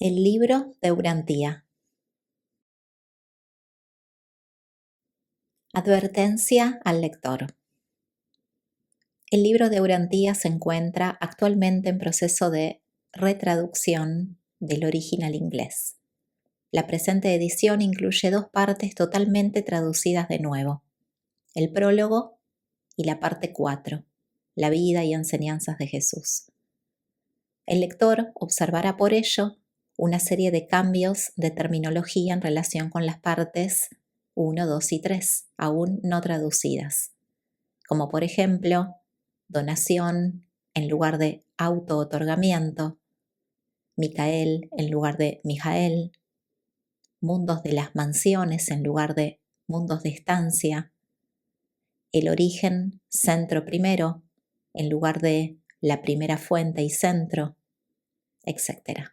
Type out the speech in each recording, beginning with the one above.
El libro de Urantía. Advertencia al lector. El libro de Urantía se encuentra actualmente en proceso de retraducción del original inglés. La presente edición incluye 2 partes totalmente traducidas de nuevo: el prólogo y la parte 4, la vida y enseñanzas de Jesús. El lector observará por ello una serie de cambios de terminología en relación con las partes 1, 2 y 3, aún no traducidas, como por ejemplo, donación en lugar de auto-otorgamiento, Micael en lugar de Mijael, mundos de las mansiones en lugar de mundos de estancia, el origen centro primero en lugar de la primera fuente y centro, etc.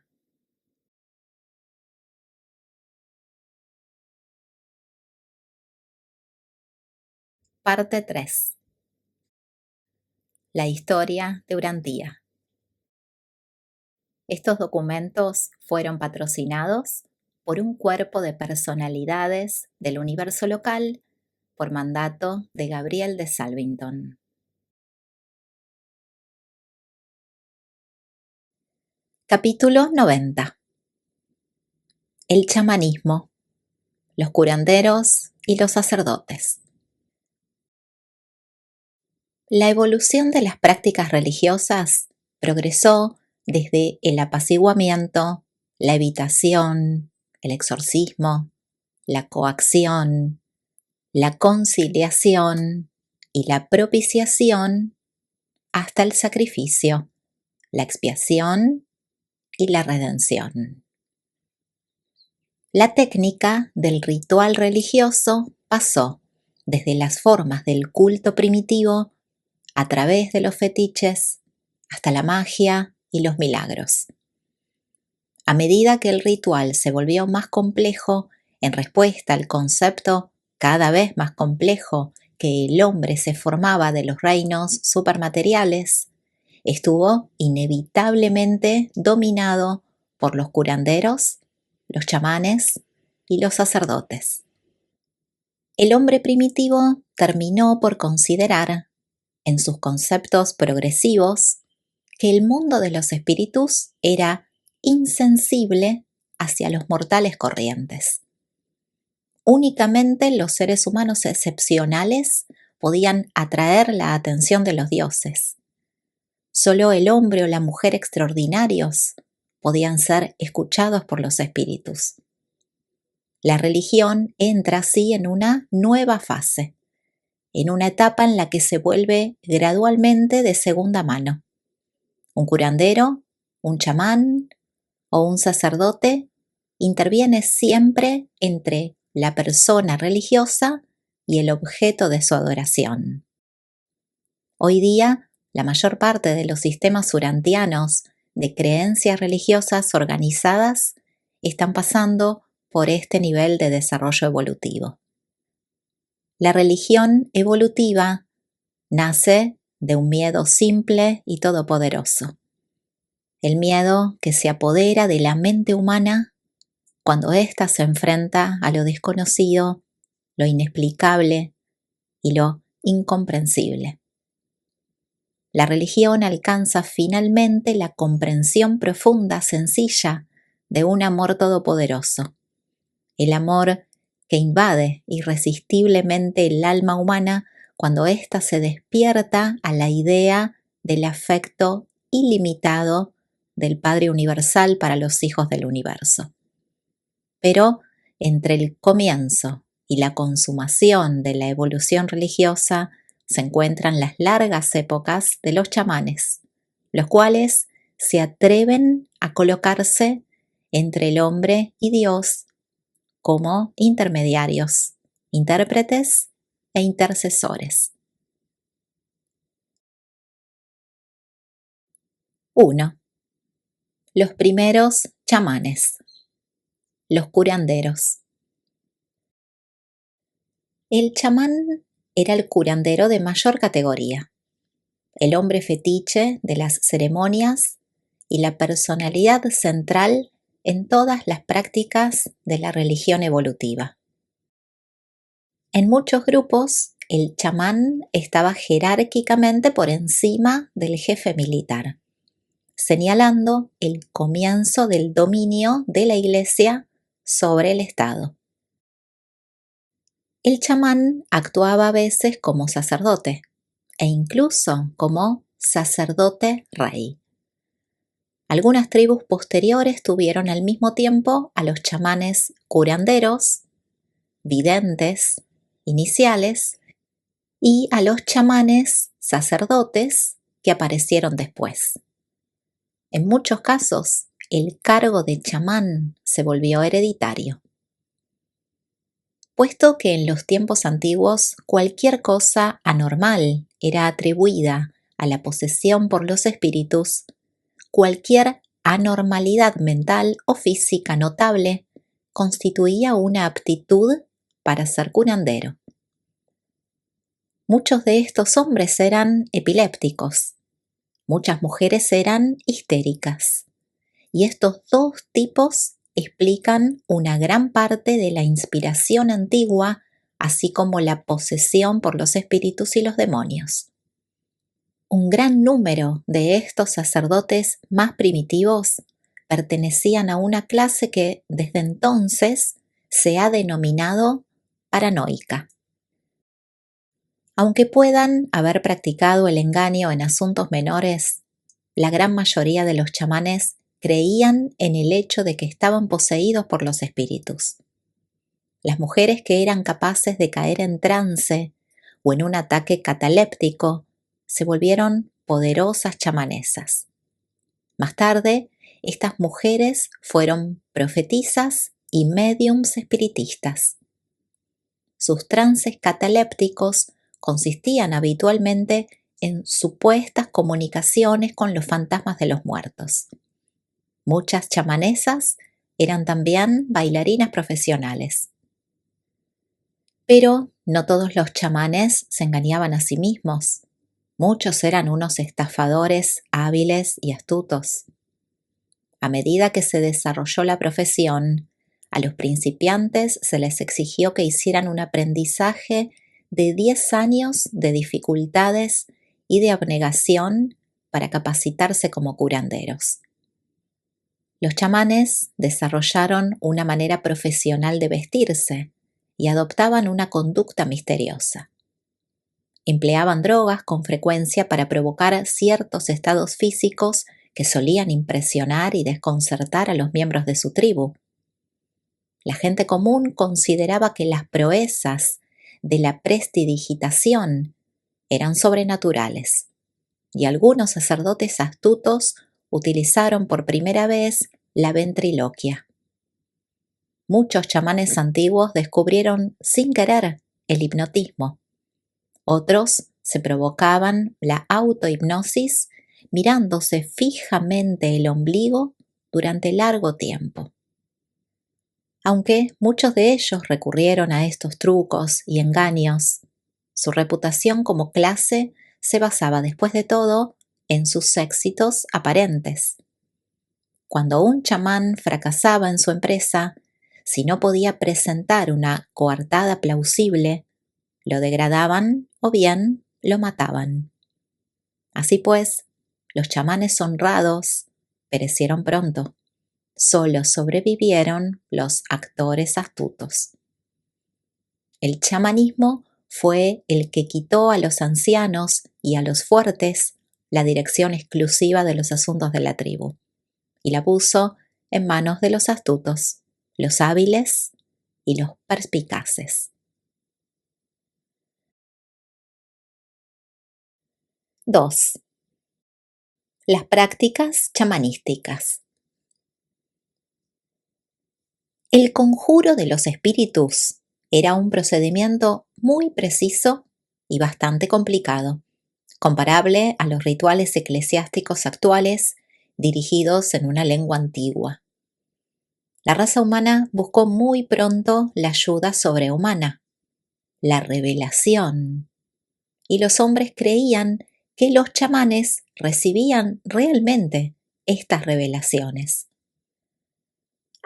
Parte 3. La historia de Urantía. Estos documentos fueron patrocinados por un cuerpo de personalidades del universo local por mandato de Gabriel de Salvington. Capítulo 90. El chamanismo, los curanderos y los sacerdotes. La evolución de las prácticas religiosas progresó desde el apaciguamiento, la evitación, el exorcismo, la coacción, la conciliación y la propiciación hasta el sacrificio, la expiación y la redención. La técnica del ritual religioso pasó desde las formas del culto primitivo a través de los fetiches hasta la magia y los milagros. A medida que el ritual se volvió más complejo en respuesta al concepto cada vez más complejo que el hombre se formaba de los reinos supermateriales, estuvo inevitablemente dominado por los curanderos, los chamanes y los sacerdotes. El hombre primitivo terminó por considerar, en sus conceptos progresivos, que el mundo de los espíritus era insensible hacia los mortales corrientes. Únicamente los seres humanos excepcionales podían atraer la atención de los dioses. Solo el hombre o la mujer extraordinarios podían ser escuchados por los espíritus. La religión entra así en una nueva fase, en una etapa en la que se vuelve gradualmente de segunda mano. Un curandero, un chamán o un sacerdote interviene siempre entre la persona religiosa y el objeto de su adoración. Hoy día, la mayor parte de los sistemas urantianos de creencias religiosas organizadas están pasando por este nivel de desarrollo evolutivo. La religión evolutiva nace de un miedo simple y todopoderoso. El miedo que se apodera de la mente humana cuando ésta se enfrenta a lo desconocido, lo inexplicable y lo incomprensible. La religión alcanza finalmente la comprensión profunda, sencilla, de un amor todopoderoso. El amor que invade irresistiblemente el alma humana cuando ésta se despierta a la idea del afecto ilimitado del Padre Universal para los hijos del universo. Pero entre el comienzo y la consumación de la evolución religiosa se encuentran las largas épocas de los chamanes, los cuales se atreven a colocarse entre el hombre y Dios como intermediarios, intérpretes e intercesores. 1. Los primeros chamanes. Los curanderos. El chamán era el curandero de mayor categoría, el hombre fetiche de las ceremonias y la personalidad central en todas las prácticas de la religión evolutiva. En muchos grupos, el chamán estaba jerárquicamente por encima del jefe militar, señalando el comienzo del dominio de la Iglesia sobre el Estado. El chamán actuaba a veces como sacerdote e incluso como sacerdote rey. Algunas tribus posteriores tuvieron al mismo tiempo a los chamanes curanderos, videntes, iniciales, y a los chamanes sacerdotes que aparecieron después. En muchos casos, el cargo de chamán se volvió hereditario. Puesto que en los tiempos antiguos cualquier cosa anormal era atribuida a la posesión por los espíritus, cualquier anormalidad mental o física notable constituía una aptitud para ser curandero. Muchos de estos hombres eran epilépticos, muchas mujeres eran histéricas, y estos dos tipos explican una gran parte de la inspiración antigua, así como la posesión por los espíritus y los demonios. Un gran número de estos sacerdotes más primitivos pertenecían a una clase que desde entonces se ha denominado paranoica. Aunque puedan haber practicado el engaño en asuntos menores, la gran mayoría de los chamanes creían en el hecho de que estaban poseídos por los espíritus. Las mujeres que eran capaces de caer en trance o en un ataque cataléptico se volvieron poderosas chamanesas. Más tarde, estas mujeres fueron profetisas y médiums espiritistas. Sus trances catalépticos consistían habitualmente en supuestas comunicaciones con los fantasmas de los muertos. Muchas chamanesas eran también bailarinas profesionales. Pero no todos los chamanes se engañaban a sí mismos. Muchos eran unos estafadores hábiles y astutos. A medida que se desarrolló la profesión, a los principiantes se les exigió que hicieran un aprendizaje de 10 años de dificultades y de abnegación para capacitarse como curanderos. Los chamanes desarrollaron una manera profesional de vestirse y adoptaban una conducta misteriosa. Empleaban drogas con frecuencia para provocar ciertos estados físicos que solían impresionar y desconcertar a los miembros de su tribu. La gente común consideraba que las proezas de la prestidigitación eran sobrenaturales, y algunos sacerdotes astutos utilizaron por primera vez la ventriloquia. Muchos chamanes antiguos descubrieron sin querer el hipnotismo. Otros se provocaban la autohipnosis mirándose fijamente el ombligo durante largo tiempo. Aunque muchos de ellos recurrieron a estos trucos y engaños, su reputación como clase se basaba después de todo en sus éxitos aparentes. Cuando un chamán fracasaba en su empresa, si no podía presentar una coartada plausible, lo degradaban o bien lo mataban. Así pues, los chamanes honrados perecieron pronto. Solo sobrevivieron los actores astutos. El chamanismo fue el que quitó a los ancianos y a los fuertes la dirección exclusiva de los asuntos de la tribu y la puso en manos de los astutos, los hábiles y los perspicaces. 2. Las prácticas chamanísticas. El conjuro de los espíritus era un procedimiento muy preciso y bastante complicado, comparable a los rituales eclesiásticos actuales dirigidos en una lengua antigua. La raza humana buscó muy pronto la ayuda sobrehumana, la revelación, y los hombres creían que los chamanes recibían realmente estas revelaciones.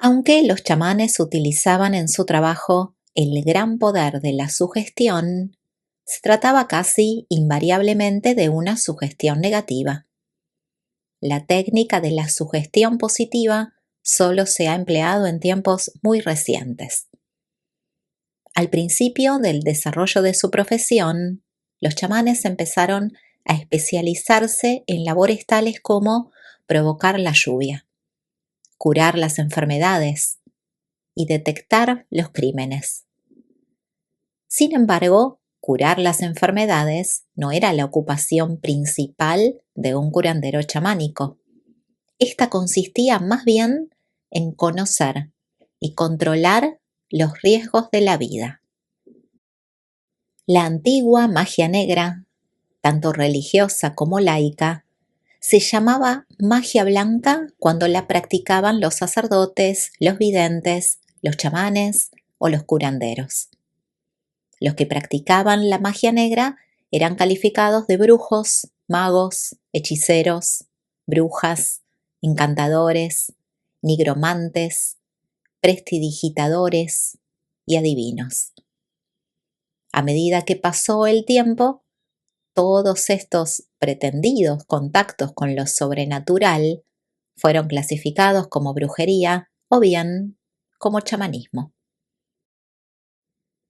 Aunque los chamanes utilizaban en su trabajo el gran poder de la sugestión, se trataba casi invariablemente de una sugestión negativa. La técnica de la sugestión positiva solo se ha empleado en tiempos muy recientes. Al principio del desarrollo de su profesión, los chamanes empezaron a especializarse en labores tales como provocar la lluvia, curar las enfermedades y detectar los crímenes. Sin embargo, curar las enfermedades no era la ocupación principal de un curandero chamánico. Esta consistía más bien en conocer y controlar los riesgos de la vida. La antigua magia negra, tanto religiosa como laica, se llamaba magia blanca cuando la practicaban los sacerdotes, los videntes, los chamanes o los curanderos. Los que practicaban la magia negra eran calificados de brujos, magos, hechiceros, brujas, encantadores, nigromantes, prestidigitadores y adivinos. A medida que pasó el tiempo, todos estos pretendidos contactos con lo sobrenatural fueron clasificados como brujería o bien como chamanismo.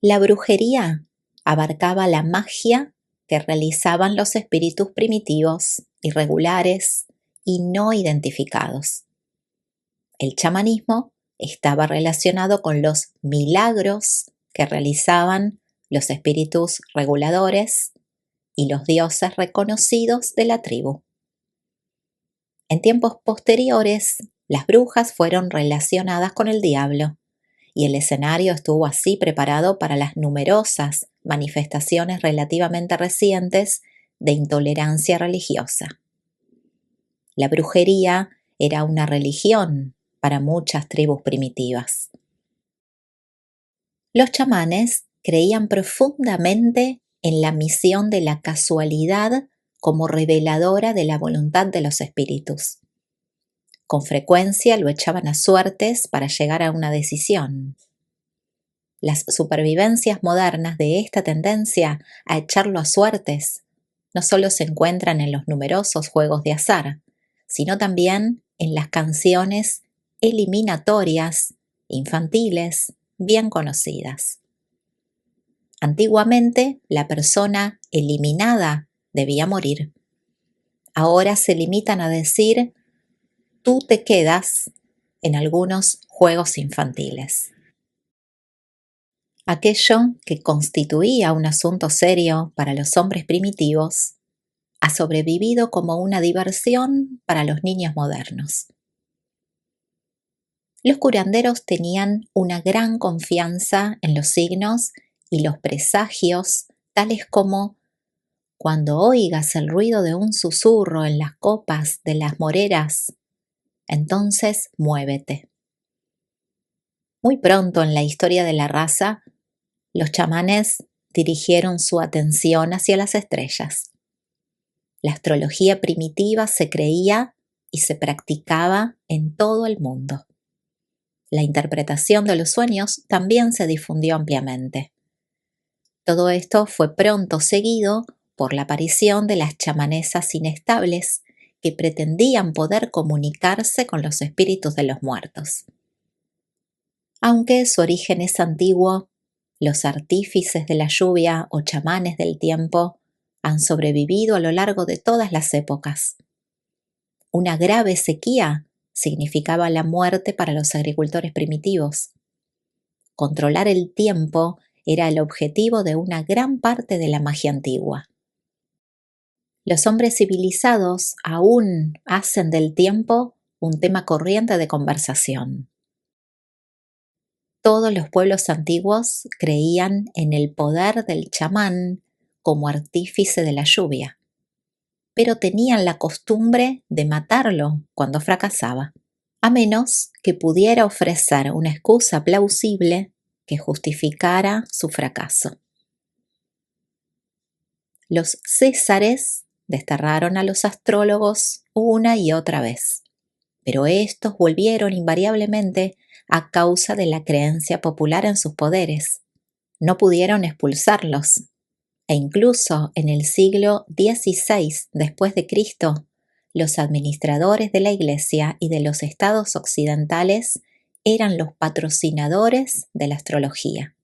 La brujería abarcaba la magia que realizaban los espíritus primitivos, irregulares y no identificados. El chamanismo estaba relacionado con los milagros que realizaban los espíritus reguladores y los dioses reconocidos de la tribu. En tiempos posteriores, las brujas fueron relacionadas con el diablo, y el escenario estuvo así preparado para las numerosas manifestaciones relativamente recientes de intolerancia religiosa. La brujería era una religión para muchas tribus primitivas. Los chamanes creían profundamente en la misión de la casualidad como reveladora de la voluntad de los espíritus. Con frecuencia lo echaban a suertes para llegar a una decisión. Las supervivencias modernas de esta tendencia a echarlo a suertes no solo se encuentran en los numerosos juegos de azar, sino también en las canciones eliminatorias, infantiles, bien conocidas. Antiguamente, la persona eliminada debía morir. Ahora se limitan a decir tú te quedas en algunos juegos infantiles. Aquello que constituía un asunto serio para los hombres primitivos ha sobrevivido como una diversión para los niños modernos. Los curanderos tenían una gran confianza en los signos y los presagios, tales como cuando oigas el ruido de un susurro en las copas de las moreras, entonces muévete. Muy pronto en la historia de la raza, los chamanes dirigieron su atención hacia las estrellas. La astrología primitiva se creía y se practicaba en todo el mundo. La interpretación de los sueños también se difundió ampliamente. Todo esto fue pronto seguido por la aparición de las chamanesas inestables que pretendían poder comunicarse con los espíritus de los muertos. Aunque su origen es antiguo, los artífices de la lluvia o chamanes del tiempo han sobrevivido a lo largo de todas las épocas. Una grave sequía significaba la muerte para los agricultores primitivos. Controlar el tiempo era el objetivo de una gran parte de la magia antigua. Los hombres civilizados aún hacen del tiempo un tema corriente de conversación. Todos los pueblos antiguos creían en el poder del chamán como artífice de la lluvia, pero tenían la costumbre de matarlo cuando fracasaba, a menos que pudiera ofrecer una excusa plausible que justificara su fracaso. Los césares desterraron a los astrólogos una y otra vez. pero estos volvieron invariablemente a causa de la creencia popular en sus poderes. No pudieron expulsarlos, e incluso en el siglo XVI después de Cristo, los administradores de la Iglesia y de los estados occidentales eran los patrocinadores de la astrología.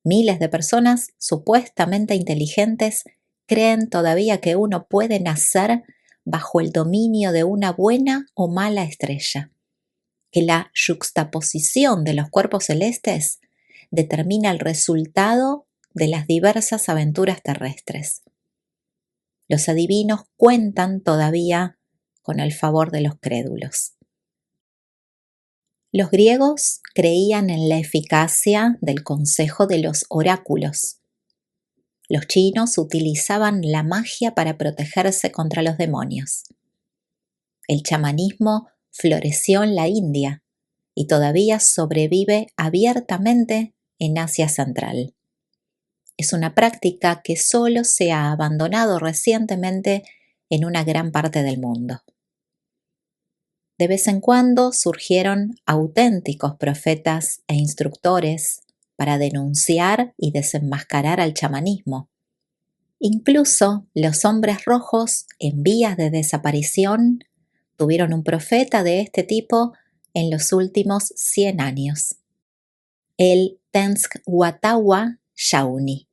Miles de personas supuestamente inteligentes creen todavía que uno puede nacer bajo el dominio de una buena o mala estrella, que la yuxtaposición de los cuerpos celestes determina el resultado de las diversas aventuras terrestres. Los adivinos cuentan todavía con el favor de los crédulos. Los griegos creían en la eficacia del consejo de los oráculos. Los chinos utilizaban la magia para protegerse contra los demonios. El chamanismo floreció en la India y todavía sobrevive abiertamente en Asia Central. Es una práctica que solo se ha abandonado recientemente en una gran parte del mundo. De vez en cuando surgieron auténticos profetas e instructores para denunciar y desenmascarar al chamanismo. Incluso los hombres rojos en vías de desaparición tuvieron un profeta de este tipo en los últimos 100 años. El Tenskwatawa Shawnee,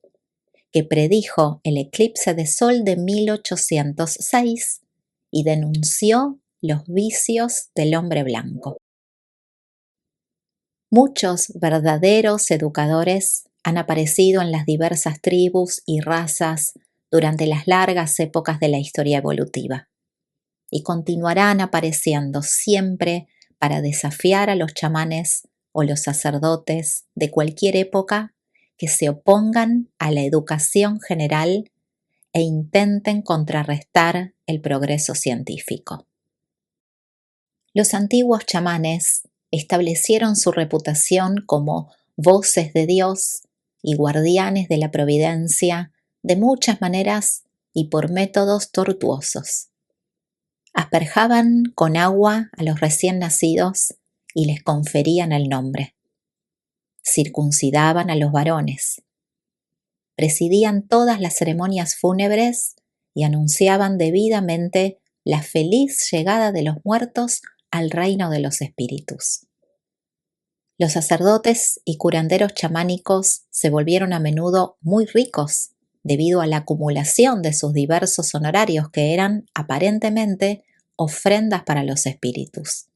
que predijo el eclipse de sol de 1806 y denunció los vicios del hombre blanco. Muchos verdaderos educadores han aparecido en las diversas tribus y razas durante las largas épocas de la historia evolutiva y continuarán apareciendo siempre para desafiar a los chamanes o los sacerdotes de cualquier época que se opongan a la educación general e intenten contrarrestar el progreso científico. Los antiguos chamanes establecieron su reputación como voces de Dios y guardianes de la providencia de muchas maneras y por métodos tortuosos. Asperjaban con agua a los recién nacidos y les conferían el nombre. Circuncidaban a los varones. Presidían todas las ceremonias fúnebres y anunciaban debidamente la feliz llegada de los muertos al reino de los espíritus. Los sacerdotes y curanderos chamánicos se volvieron a menudo muy ricos debido a la acumulación de sus diversos honorarios que eran, aparentemente, ofrendas para los espíritus.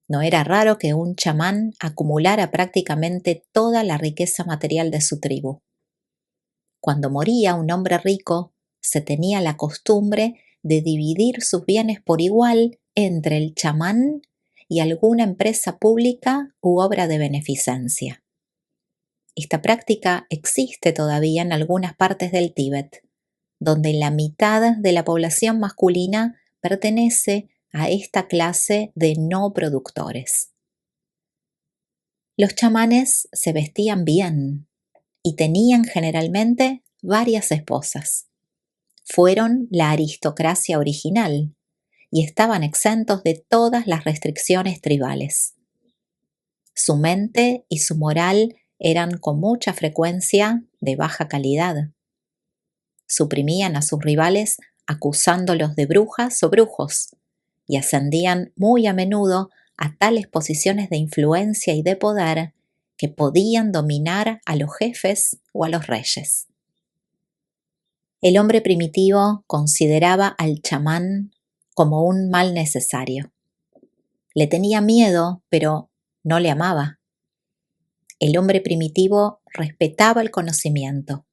No era raro que un chamán acumulara prácticamente toda la riqueza material de su tribu. Cuando moría un hombre rico, se tenía la costumbre de dividir sus bienes por igual entre el chamán y alguna empresa pública u obra de beneficencia. Esta práctica existe todavía en algunas partes del Tíbet, donde la mitad de la población masculina pertenece a esta clase de no productores. Los chamanes se vestían bien y tenían generalmente varias esposas. Fueron la aristocracia original y estaban exentos de todas las restricciones tribales. Su mente y su moral eran con mucha frecuencia de baja calidad. Suprimían a sus rivales acusándolos de brujas o brujos y ascendían muy a menudo a tales posiciones de influencia y de poder que podían dominar a los jefes o a los reyes. El hombre primitivo consideraba al chamán como un mal necesario. Le tenía miedo, pero no le amaba. El hombre primitivo respetaba el conocimiento,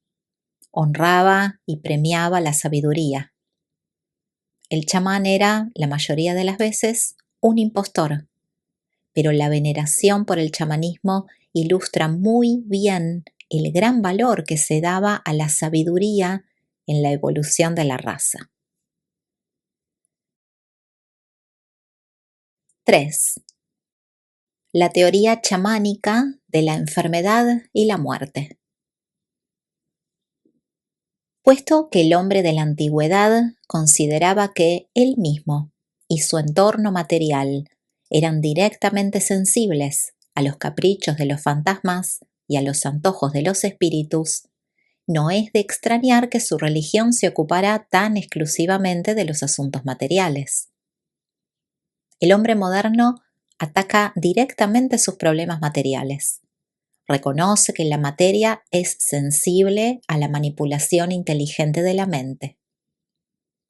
honraba y premiaba la sabiduría. El chamán era, la mayoría de las veces, un impostor, pero la veneración por el chamanismo ilustra muy bien el gran valor que se daba a la sabiduría en la evolución de la raza. 3. La teoría chamánica de la enfermedad y la muerte. Puesto que el hombre de la antigüedad consideraba que él mismo y su entorno material eran directamente sensibles a los caprichos de los fantasmas y a los antojos de los espíritus, no es de extrañar que su religión se ocupara tan exclusivamente de los asuntos materiales. El hombre moderno ataca directamente sus problemas materiales. Reconoce que la materia es sensible a la manipulación inteligente de la mente.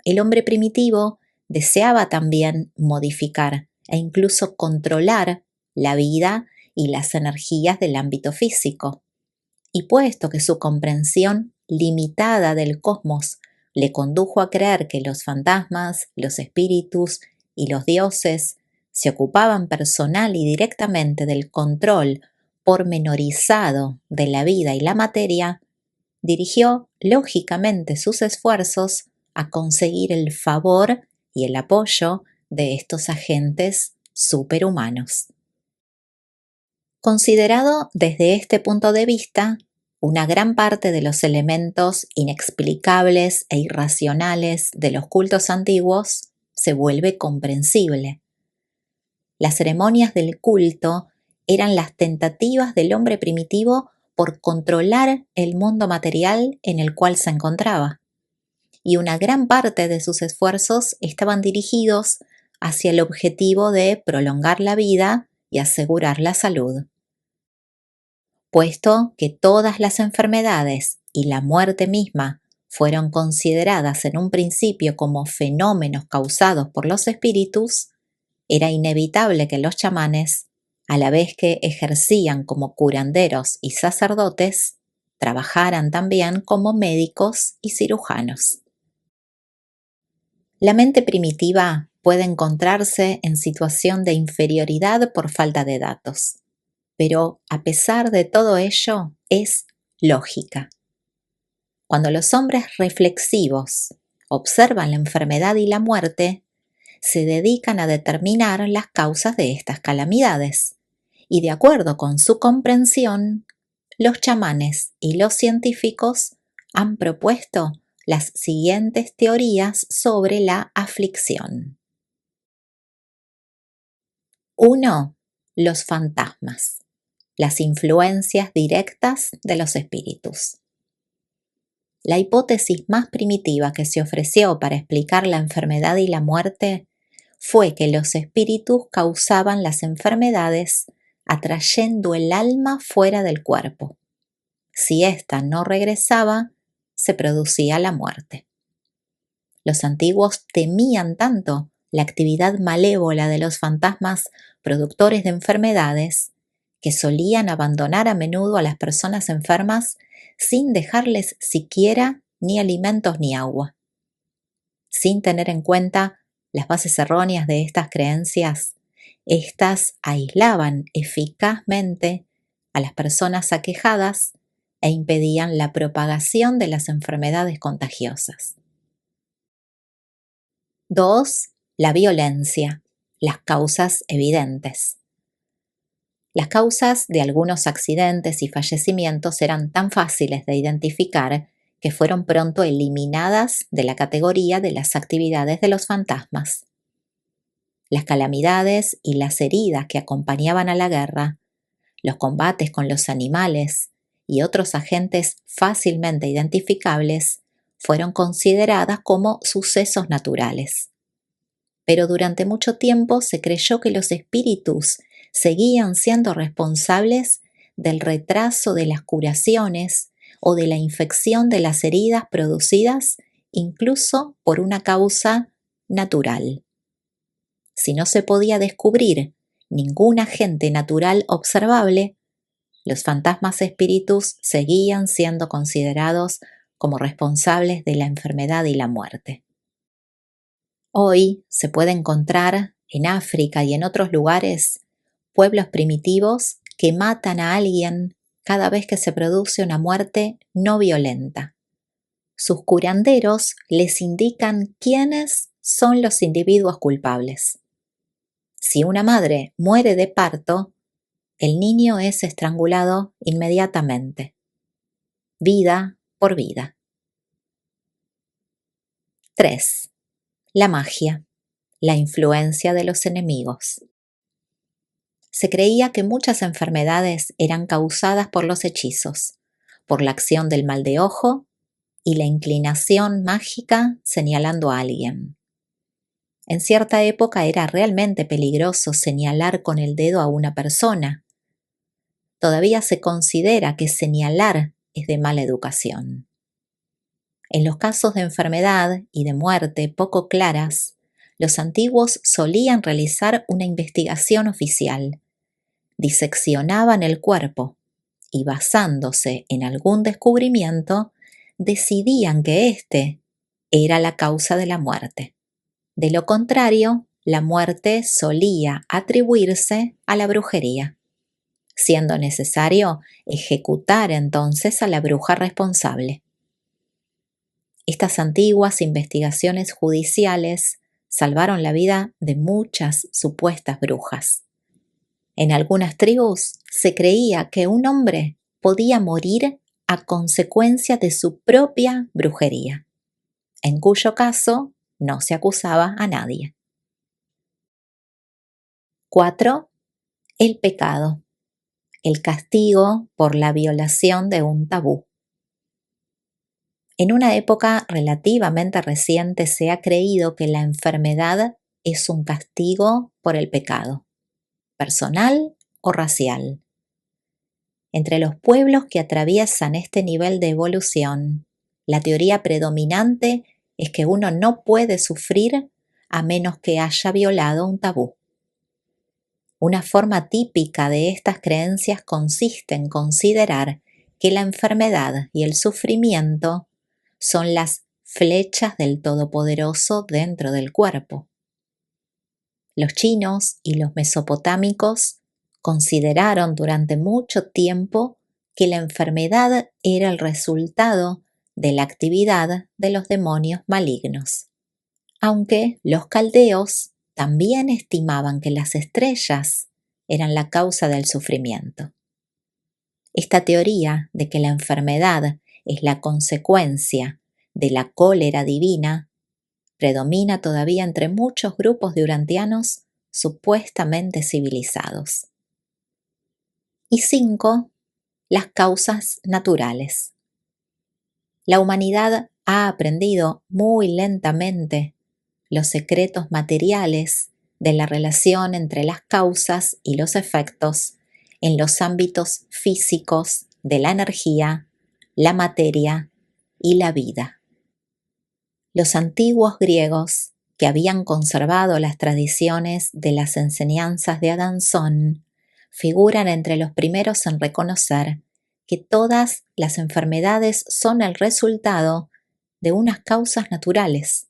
El hombre primitivo deseaba también modificar e incluso controlar la vida y las energías del ámbito físico. Y puesto que su comprensión limitada del cosmos le condujo a creer que los fantasmas, los espíritus y los dioses se ocupaban personal y directamente del control pormenorizado de la vida y la materia, dirigió lógicamente sus esfuerzos a conseguir el favor y el apoyo de estos agentes superhumanos. Considerado desde este punto de vista, una gran parte de los elementos inexplicables e irracionales de los cultos antiguos se vuelve comprensible. Las ceremonias del culto eran las tentativas del hombre primitivo por controlar el mundo material en el cual se encontraba, y una gran parte de sus esfuerzos estaban dirigidos hacia el objetivo de prolongar la vida y asegurar la salud. Puesto que todas las enfermedades y la muerte misma fueron consideradas en un principio como fenómenos causados por los espíritus, era inevitable que los chamanes, a la vez que ejercían como curanderos y sacerdotes, trabajaran también como médicos y cirujanos. La mente primitiva puede encontrarse en situación de inferioridad por falta de datos, pero a pesar de todo ello es lógica. Cuando los hombres reflexivos observan la enfermedad y la muerte, se dedican a determinar las causas de estas calamidades, y de acuerdo con su comprensión, los chamanes y los científicos han propuesto las siguientes teorías sobre la aflicción. 1. Los fantasmas, las influencias directas de los espíritus. La hipótesis más primitiva que se ofreció para explicar la enfermedad y la muerte fue que los espíritus causaban las enfermedades atrayendo el alma fuera del cuerpo. Si ésta no regresaba, se producía la muerte. Los antiguos temían tanto la actividad malévola de los fantasmas productores de enfermedades que solían abandonar a menudo a las personas enfermas sin dejarles siquiera ni alimentos ni agua. Sin tener en cuenta las bases erróneas de estas creencias, éstas aislaban eficazmente a las personas aquejadas e impedían la propagación de las enfermedades contagiosas. 2. La violencia, las causas evidentes. Las causas de algunos accidentes y fallecimientos eran tan fáciles de identificar que fueron pronto eliminadas de la categoría de las actividades de los fantasmas. Las calamidades y las heridas que acompañaban a la guerra, los combates con los animales y otros agentes fácilmente identificables fueron consideradas como sucesos naturales. Pero durante mucho tiempo se creyó que los espíritus seguían siendo responsables del retraso de las curaciones o de la infección de las heridas producidas incluso por una causa natural. Si no se podía descubrir ningún agente natural observable, los fantasmas espíritus seguían siendo considerados como responsables de la enfermedad y la muerte. Hoy se puede encontrar en África y en otros lugares pueblos primitivos que matan a alguien cada vez que se produce una muerte no violenta. Sus curanderos les indican quiénes son los individuos culpables. Si una madre muere de parto, el niño es estrangulado inmediatamente, vida por vida. 3. La magia, la influencia de los enemigos. Se creía que muchas enfermedades eran causadas por los hechizos, por la acción del mal de ojo y la inclinación mágica señalando a alguien. En cierta época era realmente peligroso señalar con el dedo a una persona. Todavía se considera que señalar es de mala educación. En los casos de enfermedad y de muerte poco claras, los antiguos solían realizar una investigación oficial. Diseccionaban el cuerpo y, basándose en algún descubrimiento, decidían que éste era la causa de la muerte. De lo contrario, la muerte solía atribuirse a la brujería, siendo necesario ejecutar entonces a la bruja responsable. Estas antiguas investigaciones judiciales salvaron la vida de muchas supuestas brujas. En algunas tribus se creía que un hombre podía morir a consecuencia de su propia brujería, en cuyo caso no se acusaba a nadie. 4. El pecado, el castigo por la violación de un tabú. En una época relativamente reciente se ha creído que la enfermedad es un castigo por el pecado, personal o racial. Entre los pueblos que atraviesan este nivel de evolución, la teoría predominante es que uno no puede sufrir a menos que haya violado un tabú. Una forma típica de estas creencias consiste en considerar que la enfermedad y el sufrimiento son las flechas del Todopoderoso dentro del cuerpo. Los chinos y los mesopotámicos consideraron durante mucho tiempo que la enfermedad era el resultado de la actividad de los demonios malignos, aunque los caldeos también estimaban que las estrellas eran la causa del sufrimiento. Esta teoría de que la enfermedad es la consecuencia de la cólera divina predomina todavía entre muchos grupos de urantianos supuestamente civilizados. Y 5. Las causas naturales. La humanidad ha aprendido muy lentamente los secretos materiales de la relación entre las causas y los efectos en los ámbitos físicos de la energía, la materia y la vida. Los antiguos griegos, que habían conservado las tradiciones de las enseñanzas de Adanzón, figuran entre los primeros en reconocer que todas las enfermedades son el resultado de unas causas naturales.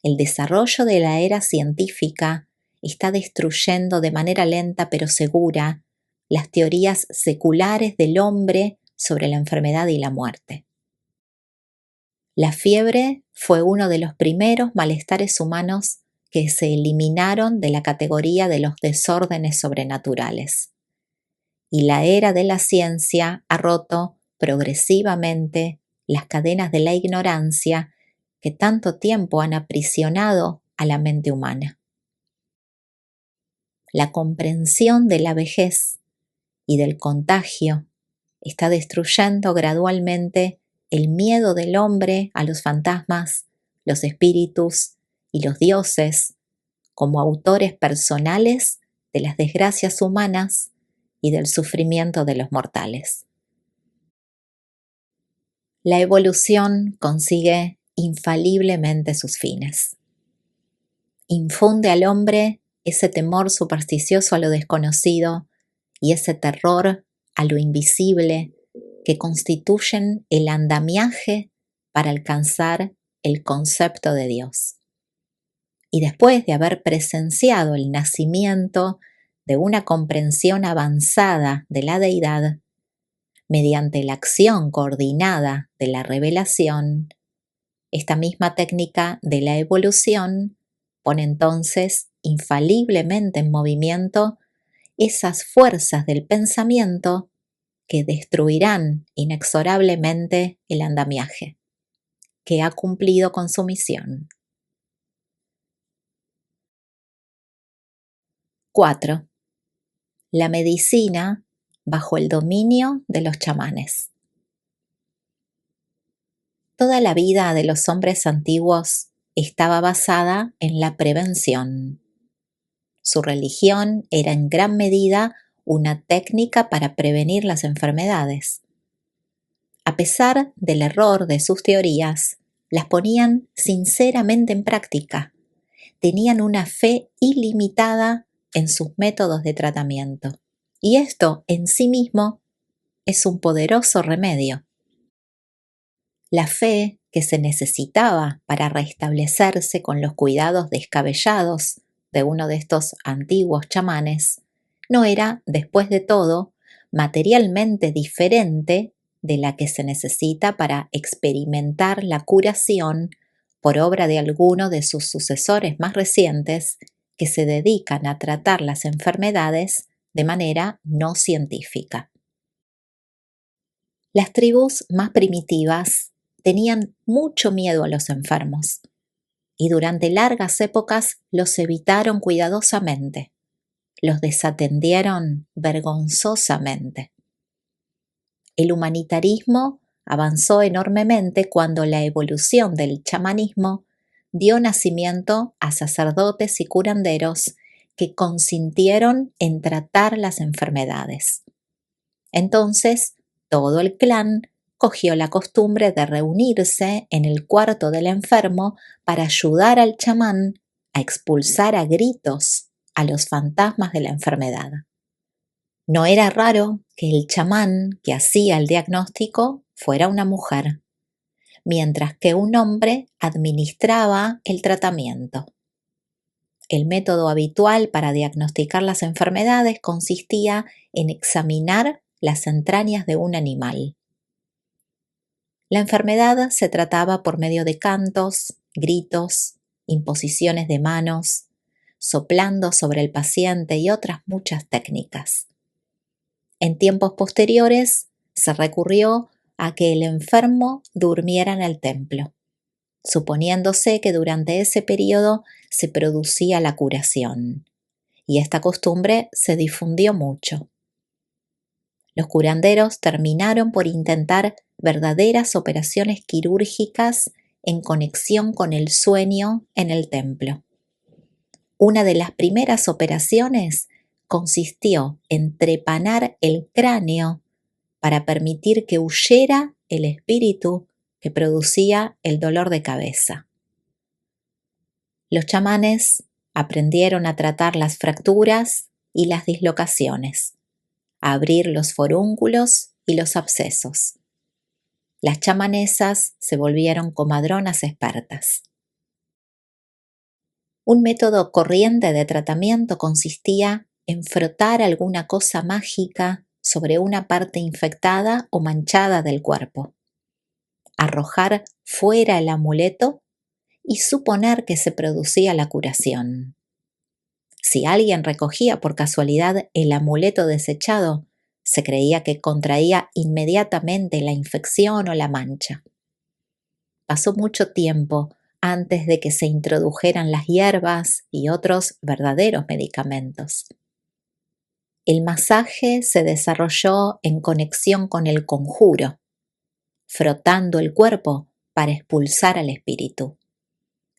El desarrollo de la era científica está destruyendo de manera lenta pero segura las teorías seculares del hombre sobre la enfermedad y la muerte. La fiebre fue uno de los primeros malestares humanos que se eliminaron de la categoría de los desórdenes sobrenaturales. Y la era de la ciencia ha roto progresivamente las cadenas de la ignorancia que tanto tiempo han aprisionado a la mente humana. La comprensión de la vejez y del contagio está destruyendo gradualmente el miedo del hombre a los fantasmas, los espíritus y los dioses como autores personales de las desgracias humanas y del sufrimiento de los mortales. La evolución consigue infaliblemente sus fines. Infunde al hombre ese temor supersticioso a lo desconocido y ese terror a lo invisible que constituyen el andamiaje para alcanzar el concepto de Dios. Y después de haber presenciado el nacimiento de una comprensión avanzada de la deidad, mediante la acción coordinada de la revelación, esta misma técnica de la evolución pone entonces infaliblemente en movimiento esas fuerzas del pensamiento que destruirán inexorablemente el andamiaje, que ha cumplido con su misión. 4. La medicina bajo el dominio de los chamanes. Toda la vida de los hombres antiguos estaba basada en la prevención. Su religión era en gran medida una técnica para prevenir las enfermedades. A pesar del error de sus teorías, las ponían sinceramente en práctica. Tenían una fe ilimitada en sus métodos de tratamiento. Y esto en sí mismo es un poderoso remedio. La fe que se necesitaba para restablecerse con los cuidados descabellados de uno de estos antiguos chamanes no era, después de todo, materialmente diferente de la que se necesita para experimentar la curación por obra de alguno de sus sucesores más recientes que se dedican a tratar las enfermedades de manera no científica. Las tribus más primitivas tenían mucho miedo a los enfermos y durante largas épocas los evitaron cuidadosamente, los desatendieron vergonzosamente. El humanitarismo avanzó enormemente cuando la evolución del chamanismo dio nacimiento a sacerdotes y curanderos que consintieron en tratar las enfermedades. Entonces, todo el clan cogió la costumbre de reunirse en el cuarto del enfermo para ayudar al chamán a expulsar a gritos a los fantasmas de la enfermedad. No era raro que el chamán que hacía el diagnóstico fuera una mujer, mientras que un hombre administraba el tratamiento. El método habitual para diagnosticar las enfermedades consistía en examinar las entrañas de un animal. La enfermedad se trataba por medio de cantos, gritos, imposiciones de manos, soplando sobre el paciente y otras muchas técnicas. En tiempos posteriores se recurrió a que el enfermo durmiera en el templo, suponiéndose que durante ese periodo se producía la curación, y esta costumbre se difundió mucho. Los curanderos terminaron por intentar verdaderas operaciones quirúrgicas en conexión con el sueño en el templo. Una de las primeras operaciones consistió en trepanar el cráneo para permitir que huyera el espíritu que producía el dolor de cabeza. Los chamanes aprendieron a tratar las fracturas y las dislocaciones, a abrir los forúnculos y los abscesos. Las chamanesas se volvieron comadronas expertas. Un método corriente de tratamiento consistía en frotar alguna cosa mágica sobre una parte infectada o manchada del cuerpo, arrojar fuera el amuleto y suponer que se producía la curación. Si alguien recogía por casualidad el amuleto desechado, se creía que contraía inmediatamente la infección o la mancha. Pasó mucho tiempo antes de que se introdujeran las hierbas y otros verdaderos medicamentos. El masaje se desarrolló en conexión con el conjuro, frotando el cuerpo para expulsar al espíritu,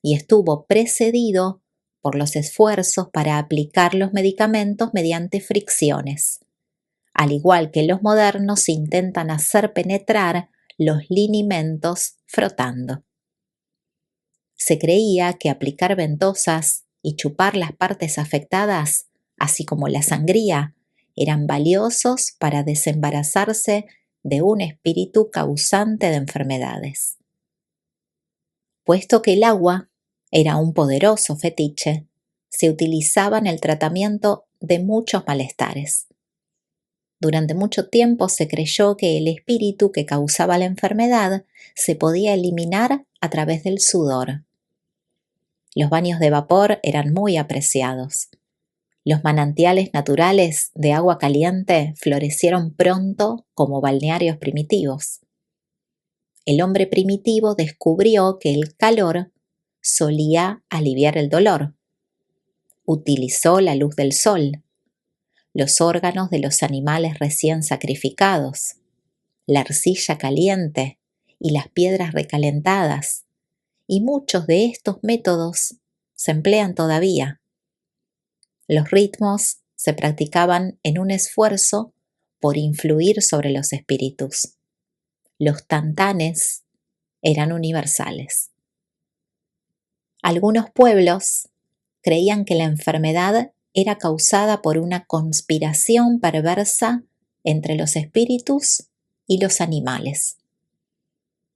y estuvo precedido por los esfuerzos para aplicar los medicamentos mediante fricciones, al igual que los modernos intentan hacer penetrar los linimentos frotando. Se creía que aplicar ventosas y chupar las partes afectadas, así como la sangría, eran valiosos para desembarazarse de un espíritu causante de enfermedades. Puesto que el agua era un poderoso fetiche, se utilizaba en el tratamiento de muchos malestares. Durante mucho tiempo se creyó que el espíritu que causaba la enfermedad se podía eliminar a través del sudor. Los baños de vapor eran muy apreciados. Los manantiales naturales de agua caliente florecieron pronto como balnearios primitivos. El hombre primitivo descubrió que el calor solía aliviar el dolor. utilizó la luz del sol, los órganos de los animales recién sacrificados, la arcilla caliente y las piedras recalentadas, y muchos de estos métodos se emplean todavía. Los ritmos se practicaban en un esfuerzo por influir sobre los espíritus. Los tantanes eran universales. Algunos pueblos creían que la enfermedad era causada por una conspiración perversa entre los espíritus y los animales.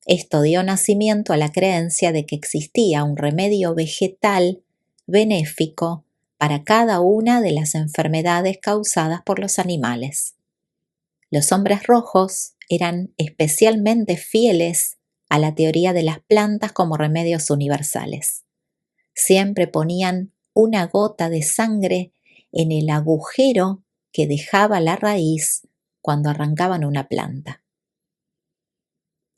Esto dio nacimiento a la creencia de que existía un remedio vegetal benéfico para cada una de las enfermedades causadas por los animales. Los hombres rojos eran especialmente fieles a la teoría de las plantas como remedios universales. Siempre ponían una gota de sangre en el agujero que dejaba la raíz cuando arrancaban una planta.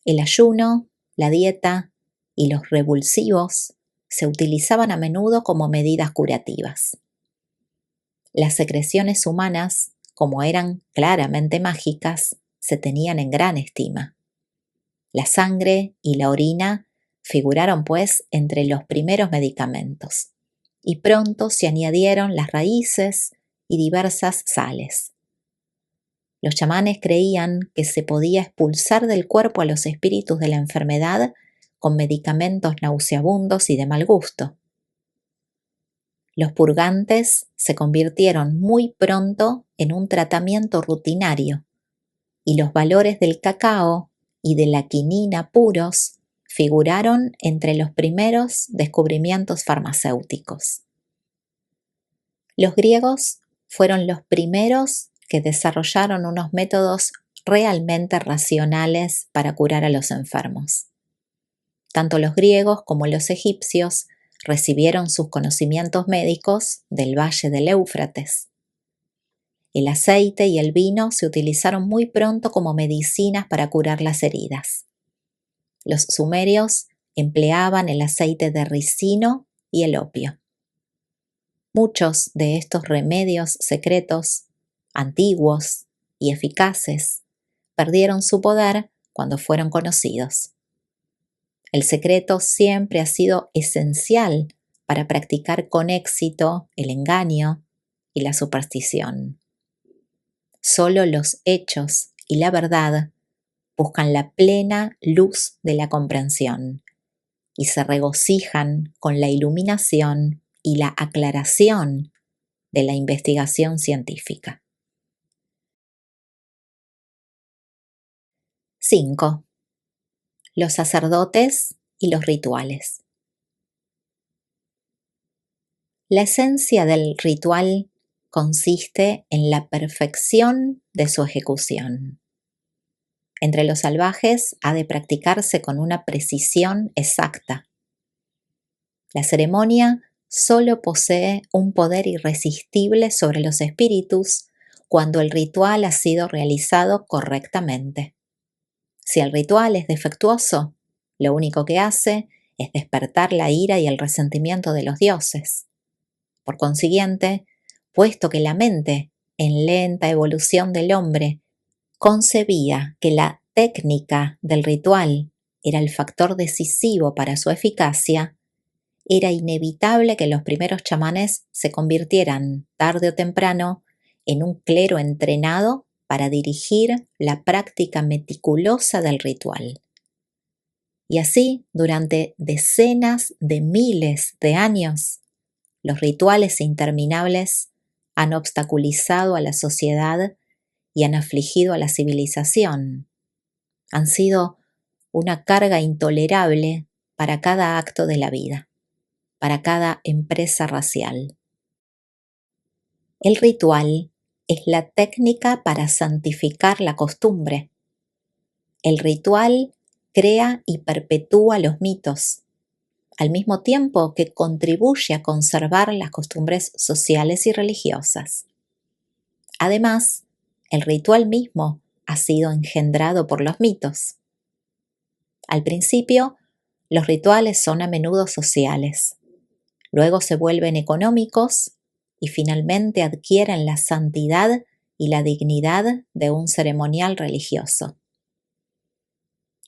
El ayuno, la dieta y los revulsivos se utilizaban a menudo como medidas curativas. Las secreciones humanas, como eran claramente mágicas, se tenían en gran estima. La sangre y la orina figuraron, pues, entre los primeros medicamentos, y pronto se añadieron las raíces y diversas sales. Los chamanes creían que se podía expulsar del cuerpo a los espíritus de la enfermedad con medicamentos nauseabundos y de mal gusto. Los purgantes se convirtieron muy pronto en un tratamiento rutinario, y los valores del cacao y de la quinina puros figuraron entre los primeros descubrimientos farmacéuticos. Los griegos fueron los primeros que desarrollaron unos métodos realmente racionales para curar a los enfermos. Tanto los griegos como los egipcios recibieron sus conocimientos médicos del valle del Éufrates. El aceite y el vino se utilizaron muy pronto como medicinas para curar las heridas. Los sumerios empleaban el aceite de ricino y el opio. Muchos de estos remedios secretos, antiguos y eficaces, perdieron su poder cuando fueron conocidos. El secreto siempre ha sido esencial para practicar con éxito el engaño y la superstición. Solo los hechos y la verdad buscan la plena luz de la comprensión y se regocijan con la iluminación y la aclaración de la investigación científica. 5. Los sacerdotes y los rituales. La esencia del ritual consiste en la perfección de su ejecución. Entre los salvajes ha de practicarse con una precisión exacta. La ceremonia solo posee un poder irresistible sobre los espíritus cuando el ritual ha sido realizado correctamente. Si el ritual es defectuoso, lo único que hace es despertar la ira y el resentimiento de los dioses. Por consiguiente, puesto que la mente, en lenta evolución del hombre, concebía que la técnica del ritual era el factor decisivo para su eficacia, era inevitable que los primeros chamanes se convirtieran, tarde o temprano, en un clero entrenado para dirigir la práctica meticulosa del ritual. Y así, durante decenas de miles de años, los rituales interminables han obstaculizado a la sociedad y han afligido a la civilización. Han sido una carga intolerable para cada acto de la vida, para cada empresa racial. El ritual es la técnica para santificar la costumbre. El ritual crea y perpetúa los mitos, al mismo tiempo que contribuye a conservar las costumbres sociales y religiosas. Además, el ritual mismo ha sido engendrado por los mitos. Al principio, los rituales son a menudo sociales. Luego se vuelven económicos y finalmente adquieren la santidad y la dignidad de un ceremonial religioso.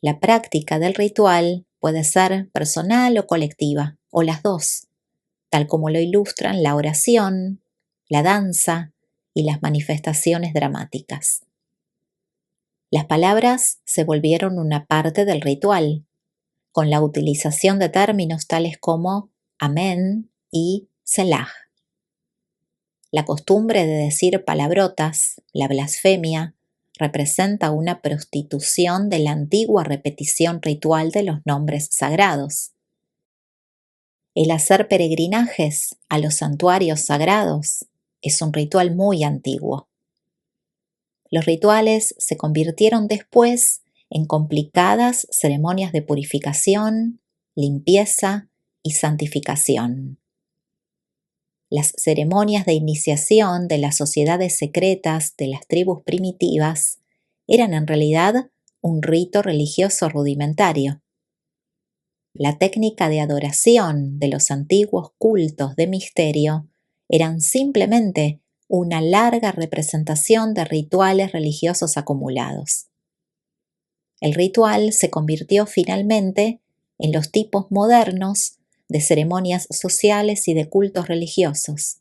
La práctica del ritual puede ser personal o colectiva, o las dos, tal como lo ilustran la oración, la danza y las manifestaciones dramáticas. Las palabras se volvieron una parte del ritual, con la utilización de términos tales como amén y selah. La costumbre de decir palabrotas, la blasfemia, representa una prostitución de la antigua repetición ritual de los nombres sagrados. El hacer peregrinajes a los santuarios sagrados es un ritual muy antiguo. Los rituales se convirtieron después en complicadas ceremonias de purificación, limpieza y santificación. Las ceremonias de iniciación de las sociedades secretas de las tribus primitivas eran en realidad un rito religioso rudimentario. La técnica de adoración de los antiguos cultos de misterio eran simplemente una larga representación de rituales religiosos acumulados. El ritual se convirtió finalmente en los tipos modernos de ceremonias sociales y de cultos religiosos,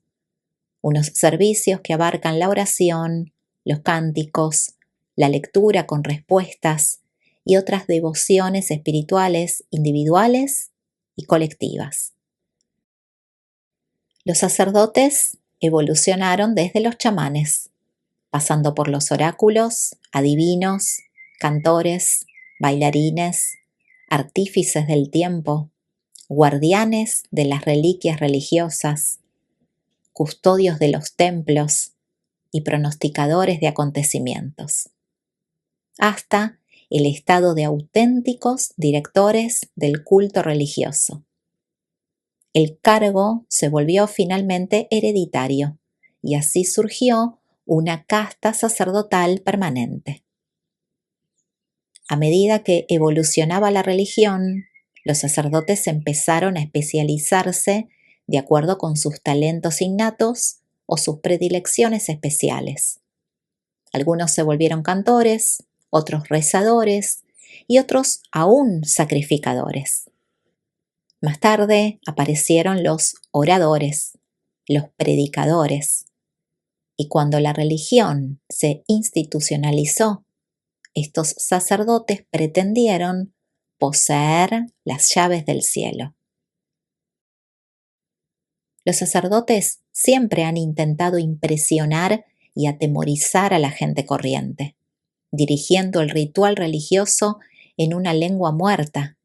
unos servicios que abarcan la oración, los cánticos, la lectura con respuestas y otras devociones espirituales individuales y colectivas. Los sacerdotes evolucionaron desde los chamanes, pasando por los oráculos, adivinos, cantores, bailarines, artífices del tiempo, guardianes de las reliquias religiosas, custodios de los templos y pronosticadores de acontecimientos, hasta el estado de auténticos directores del culto religioso. El cargo se volvió finalmente hereditario y así surgió una casta sacerdotal permanente. A medida que evolucionaba la religión, los sacerdotes empezaron a especializarse de acuerdo con sus talentos innatos o sus predilecciones especiales. Algunos se volvieron cantores, otros rezadores y otros aún sacrificadores. Más tarde aparecieron los oradores, los predicadores, y cuando la religión se institucionalizó, estos sacerdotes pretendieron poseer las llaves del cielo. Los sacerdotes siempre han intentado impresionar y atemorizar a la gente corriente, dirigiendo el ritual religioso en una lengua muerta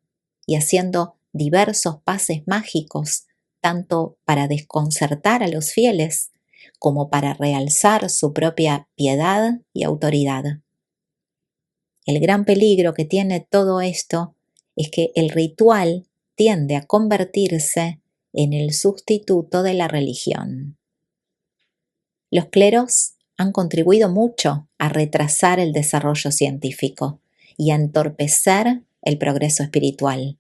y haciendo diversos pases mágicos, tanto para desconcertar a los fieles como para realzar su propia piedad y autoridad. El gran peligro que tiene todo esto es que el ritual tiende a convertirse en el sustituto de la religión. Los cleros han contribuido mucho a retrasar el desarrollo científico y a entorpecer el progreso espiritual,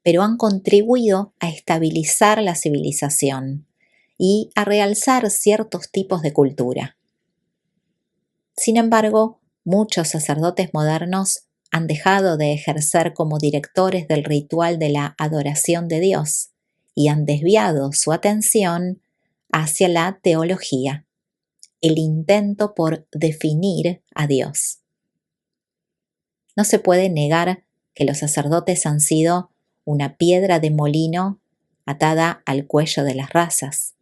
pero han contribuido a estabilizar la civilización y a realzar ciertos tipos de cultura. Sin embargo, muchos sacerdotes modernos han dejado de ejercer como directores del ritual de la adoración de Dios y han desviado su atención hacia la teología, el intento por definir a Dios. No se puede negar que los sacerdotes han sido una piedra de molino atada al cuello de las razas,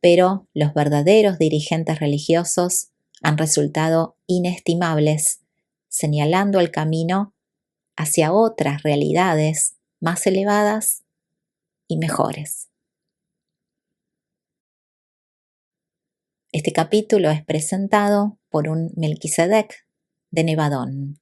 pero los verdaderos dirigentes religiosos han resultado inestimables, señalando el camino hacia otras realidades más elevadas y mejores. Este capítulo es presentado por un Melquisedec de Nevadón.